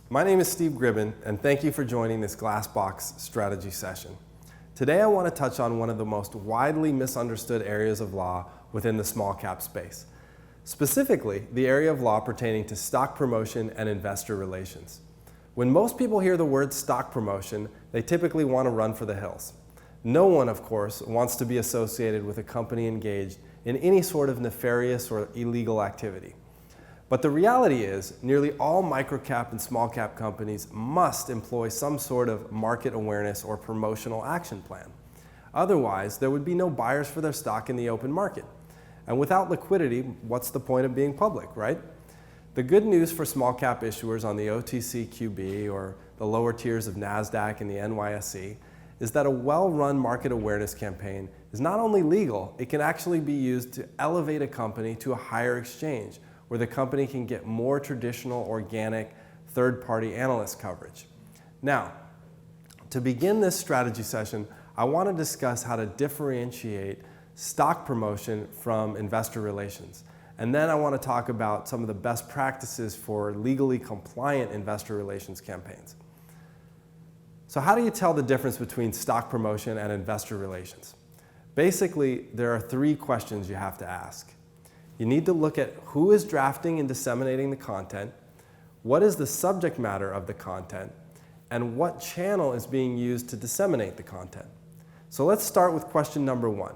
My name is Steve Gribben, and thank you for joining this Glassbox strategy session. Today I want to touch on one of the most widely misunderstood areas of law within the small cap space. Specifically, the area of law pertaining to stock promotion and investor relations. When most people hear the word stock promotion, they typically want to run for the hills. No one, of course, wants to be associated with a company engaged in any sort of nefarious or illegal activity. But the reality is, nearly all microcap and small cap companies must employ some sort of market awareness or promotional action plan. Otherwise, there would be no buyers for their stock in the open market. And without liquidity, what's the point of being public, right? The good news for small cap issuers on the OTCQB or the lower tiers of NASDAQ and the NYSE is that a well-run market awareness campaign is not only legal, it can actually be used to elevate a company to a higher exchange, where the company can get more traditional, organic, third-party analyst coverage. Now, to begin this strategy session, I want to discuss how to differentiate stock promotion from investor relations. And then I want to talk about some of the best practices for legally compliant investor relations campaigns. So how do you tell the difference between stock promotion and investor relations? Basically, there are three questions you have to ask. You need to look at who is drafting and disseminating the content, what is the subject matter of the content, and what channel is being used to disseminate the content. So let's start with question number one.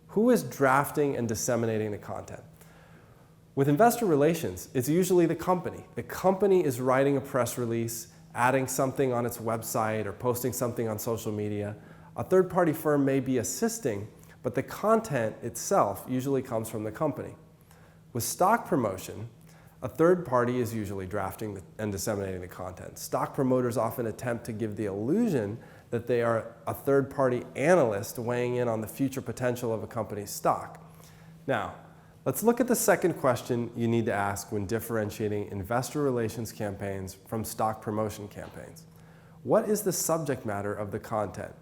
Who is drafting and disseminating the content? With investor relations, it's usually the company. The company is writing a press release, adding something on its website, or posting something on social media. A third-party firm may be assisting, but the content itself usually comes from the company. With stock promotion, a third party is usually drafting and disseminating the content. Stock promoters often attempt to give the illusion that they are a third-party analyst weighing in on the future potential of a company's stock. Now, let's look at the second question you need to ask when differentiating investor relations campaigns from stock promotion campaigns. What is the subject matter of the content?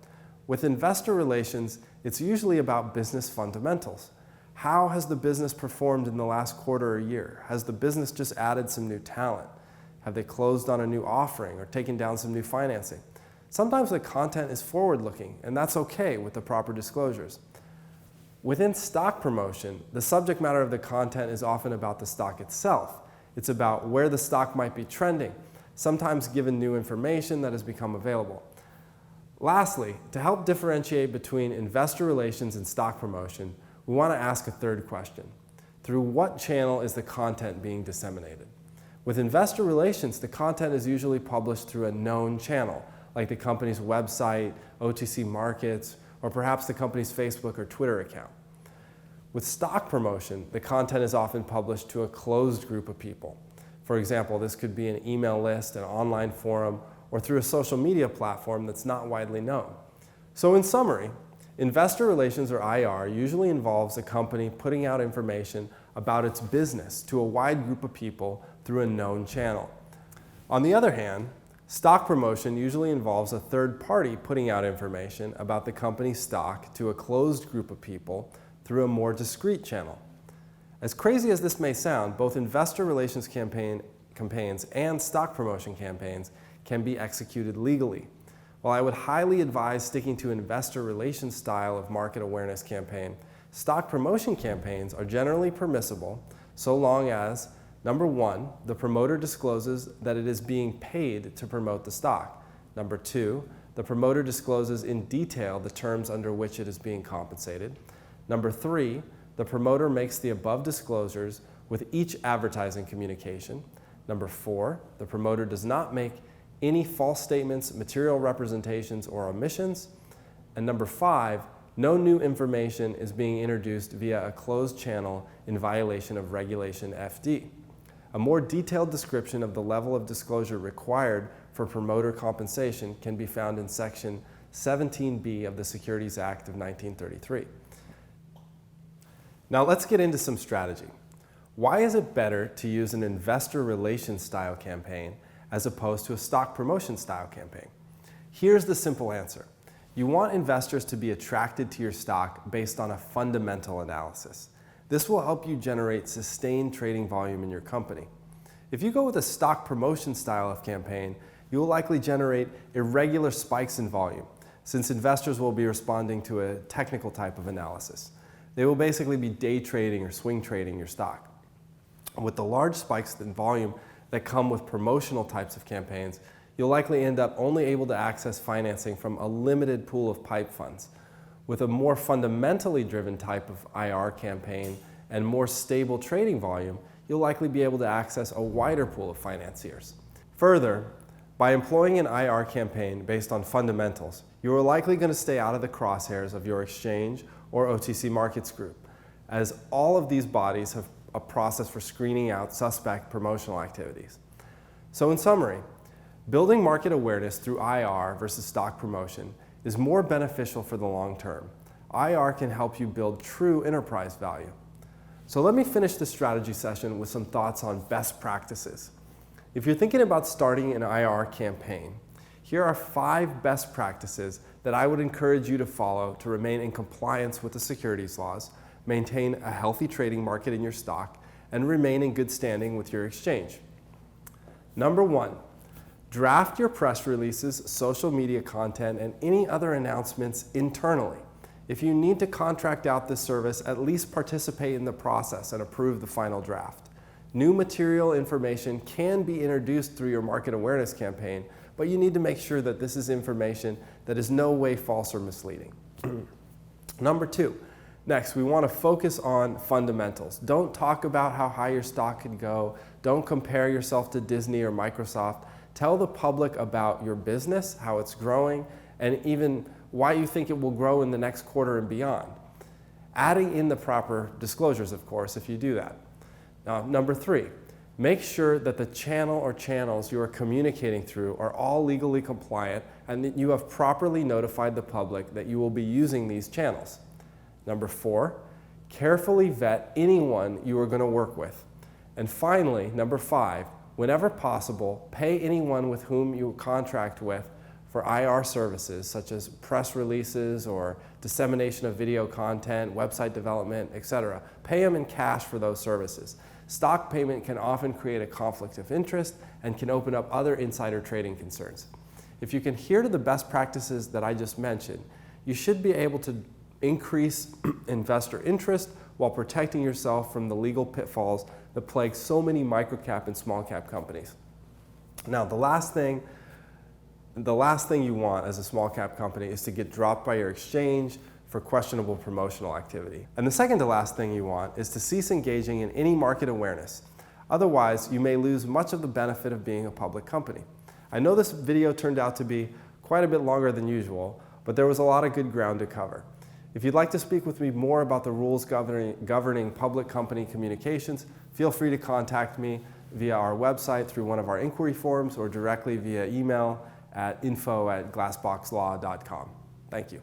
With investor relations, it's usually about business fundamentals. How has the business performed in the last quarter or year? Has the business just added some new talent? Have they closed on a new offering or taken down some new financing? Sometimes the content is forward-looking, and that's okay with the proper disclosures. Within stock promotion, the subject matter of the content is often about the stock itself. It's about where the stock might be trending, sometimes given new information that has become available. Lastly, to help differentiate between investor relations and stock promotion, we want to ask a third question. Through what channel is the content being disseminated? With investor relations, the content is usually published through a known channel, like the company's website, OTC markets, or perhaps the company's Facebook or Twitter account. With stock promotion, the content is often published to a closed group of people. For example, this could be an email list, an online forum, or through a social media platform that's not widely known. So in summary, investor relations, or IR, usually involves a company putting out information about its business to a wide group of people through a known channel. On the other hand, stock promotion usually involves a third party putting out information about the company's stock to a closed group of people through a more discreet channel. As crazy as this may sound, both investor relations campaigns and stock promotion campaigns can be executed legally. While I would highly advise sticking to investor relations style of market awareness campaign, stock promotion campaigns are generally permissible so long as, number one, the promoter discloses that it is being paid to promote the stock. Number two, the promoter discloses in detail the terms under which it is being compensated. Number three, the promoter makes the above disclosures with each advertising communication. Number four, the promoter does not make any false statements, material representations, or omissions. And number five, no new information is being introduced via a closed channel in violation of Regulation FD. A more detailed description of the level of disclosure required for promoter compensation can be found in Section 17B of the Securities Act of 1933. Now let's get into some strategy. Why is it better to use an investor relations style campaign as opposed to a stock promotion style campaign? Here's the simple answer. You want investors to be attracted to your stock based on a fundamental analysis. This will help you generate sustained trading volume in your company. If you go with a stock promotion style of campaign, you will likely generate irregular spikes in volume, since investors will be responding to a technical type of analysis. They will basically be day trading or swing trading your stock. With the large spikes in volume that come with promotional types of campaigns, you'll likely end up only able to access financing from a limited pool of PIPE funds. With a more fundamentally driven type of IR campaign and more stable trading volume, you'll likely be able to access a wider pool of financiers. Further, by employing an IR campaign based on fundamentals, you are likely going to stay out of the crosshairs of your exchange or OTC markets group, as all of these bodies have a process for screening out suspect promotional activities. So in summary, building market awareness through IR versus stock promotion is more beneficial for the long term. IR can help you build true enterprise value. So let me finish this strategy session with some thoughts on best practices. If you're thinking about starting an IR campaign, here are 5 best practices that I would encourage you to follow to remain in compliance with the securities laws, maintain a healthy trading market in your stock, and remain in good standing with your exchange. Number 1, draft your press releases, social media content, and any other announcements internally. If you need to contract out this service, at least participate in the process and approve the final draft. New material information can be introduced through your market awareness campaign, but you need to make sure that this is information that is no way false or misleading. Number 2, next, we want to focus on fundamentals. Don't talk about how high your stock could go. Don't compare yourself to Disney or Microsoft. Tell the public about your business, how it's growing, and even why you think it will grow in the next quarter and beyond. Adding in the proper disclosures, of course, if you do that. Now, number 3, make sure that the channel or channels you are communicating through are all legally compliant and that you have properly notified the public that you will be using these channels. Number 4, carefully vet anyone you are going to work with. And finally, number 5, whenever possible, pay anyone with whom you contract with for IR services, such as press releases or dissemination of video content, website development, etc. Pay them in cash for those services. Stock payment can often create a conflict of interest and can open up other insider trading concerns. If you can adhere to the best practices that I just mentioned, you should be able to increase investor interest while protecting yourself from the legal pitfalls that plague so many microcap and small cap companies. Now, the last thing you want as a small cap company is to get dropped by your exchange for questionable promotional activity. And the second to last thing you want is to cease engaging in any market awareness. Otherwise, you may lose much of the benefit of being a public company. I know this video turned out to be quite a bit longer than usual, but there was a lot of good ground to cover. If you'd like to speak with me more about the rules governing public company communications, feel free to contact me via our website through one of our inquiry forms or directly via email at info@glassboxlaw.com. Thank you.